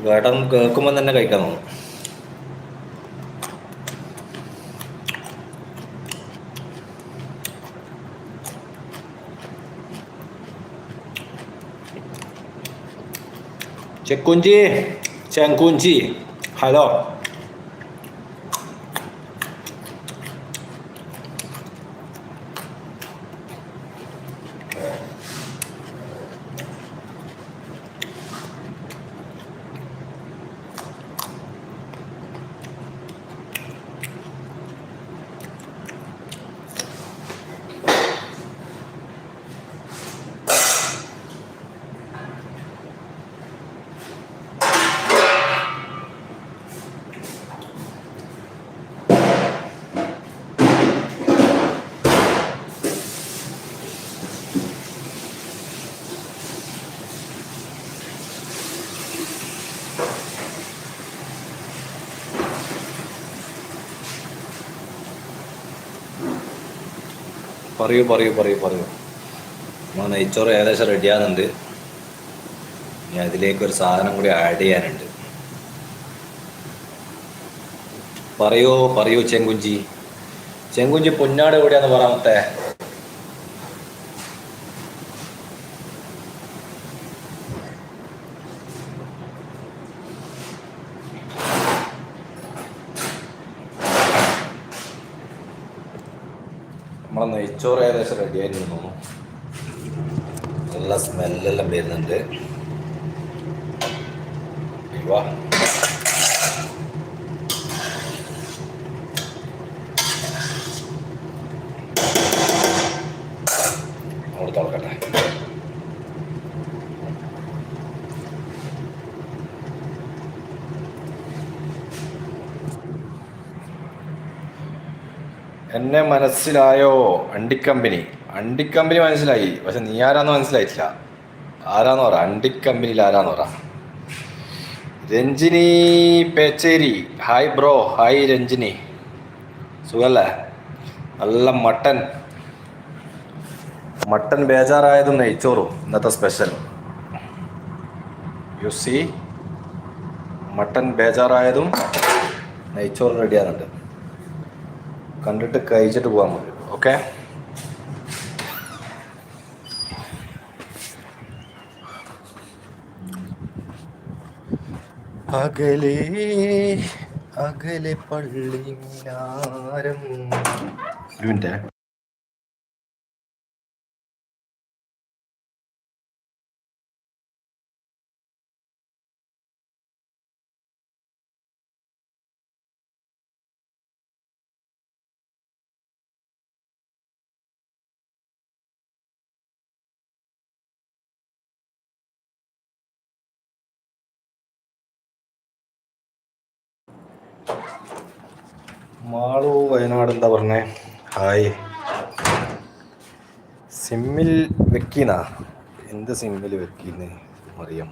കേട്ടൻ കേൾക്കുമ്പോൾ തന്നെ കഴിക്കാൻ തോന്നും. ചെക്കുഞ്ചി ചെങ്കുഞ്ചി ഹലോ. പറയൂ പറയൂ പറയൂ പറയൂ. നമ്മൾ നെയ്ച്ചോറ് ഏകദേശം റെഡിയാകുന്നുണ്ട്. ഇനി അതിലേക്ക് ഒരു സാധനം കൂടി ആഡ് ചെയ്യാനുണ്ട്. പറയൂ പറയൂ ചെങ്കുഞ്ചി. ചെങ്കുഞ്ചി പൊന്നാട് എവിടെയാന്ന് പറയാമത്തെ. നമ്മളെ നെയ്ച്ചോറ് ഏകദേശം റെഡിയായിട്ട് തോന്നുന്നു. നല്ല സ്മെല്ലെല്ലാം വരുന്നുണ്ട്. വാ, അവിടെ തുറക്കട്ടെ. എന്നെ മനസ്സിലായോ? അണ്ടിക്കമ്പനി. അണ്ടിക്കമ്പനി മനസ്സിലായി, പക്ഷെ നീ ആരാന്ന് മനസ്സിലായിട്ടില്ല. ആരാന്ന് പറ, അണ്ടിക്കമ്പനിയിൽ ആരാന്ന് പറ. Ranjini Pecheri, hi bro. Hi Ranjini, സുഖല്ലേ? നല്ല മട്ടൻ ബേജാറായതും നെയ്ച്ചോറും ഇന്നത്തെ സ്പെഷ്യൽ. യു സി, മട്ടൻ ബേജാറായതും നെയ്ച്ചോറും റെഡിയാകുന്നുണ്ട്. കണ്ടിട്ട് കഴിച്ചിട്ട് പോകാൻ മതി. ഓക്കെ. അകലെ അകലെ പള്ളി മിനാരം. ഒരു മിനിറ്റ്. മാളു വയനാട് എന്താ പറഞ്ഞേ? ഹായ്. സിമ്മിൽ വെക്കീനാ? എന്ത് സിമ്മിൽ വെക്കീന്ന് അറിയാം.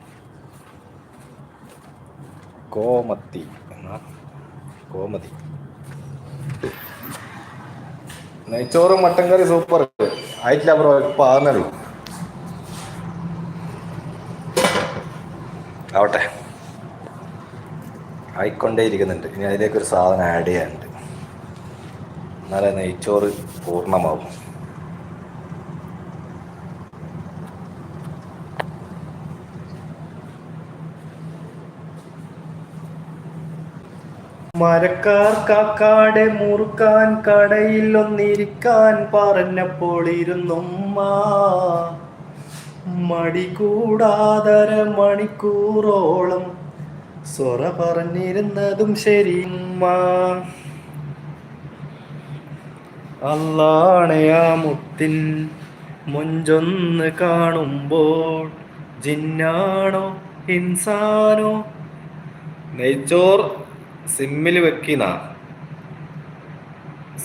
കോമത്തി എന്നാ കോമതി. നെയ്ച്ചോറും മട്ടൻ കറി സൂപ്പർ. ആയിട്ടില്ല ബ്രോ, ഇപ്പം ആകുന്നുള്ളൂ. ആവട്ടെ, ആയിക്കൊണ്ടേ ഇരിക്കുന്നുണ്ട്. ഇനി അതിലേക്കൊരു സാധനം ആഡ് ചെയ്യാനുണ്ട്, എന്നാലേ നെയ്ച്ചോറ് പൂർണ്ണമാവും. മരക്കാർ കാക്കാടെ മുറുക്കാൻ കടയിൽ ഒന്നിരിക്കാൻ പറഞ്ഞപ്പോൾ ഇരുന്നുമ്മ. മടി കൂടാതര മണിക്കൂറോളം സൊറ പറഞ്ഞിരുന്നതും ശരിയുമ്മ. അല്ലാണയാ മുത്തിൻ മുഞ്ചൊന്ന് കാണുമ്പോൾ ജിന്നാണോ ഇൻസാനോ. നെയ്ച്ചോർ സിമ്മിൽ വെക്കിന.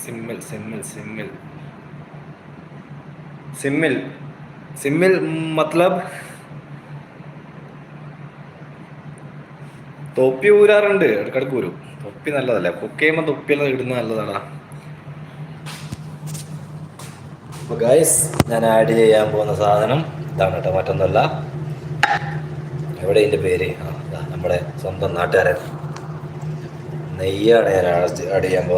സിമ്മിൽ സിമ്മിൽ സിമ്മിൽ സിമ്മിൽ സിമ്മിൽ മത്ലബ് തൊപ്പി ഊരാറുണ്ട്, ഇടക്കിടക്ക് ഊരും. തൊപ്പി നല്ലതല്ലേ, കുക്ക് ചെയ്യുമ്പോൾ തൊപ്പിയെല്ലാം ഇടുന്നത് നല്ലതാടാ. അപ്പോൾ ഗൈസ്, ഞാൻ ആഡ് ചെയ്യാൻ പോകുന്ന സാധനം ഇതാണ് കേട്ടോ, മറ്റൊന്നല്ല. എവിടെ ഇതിൻ്റെ പേര്? നമ്മുടെ സ്വന്തം നാട്ടുകാരൻ നെയ്യാണ് ഞാൻ ആഡ് ചെയ്യാൻ പോകുന്നത്.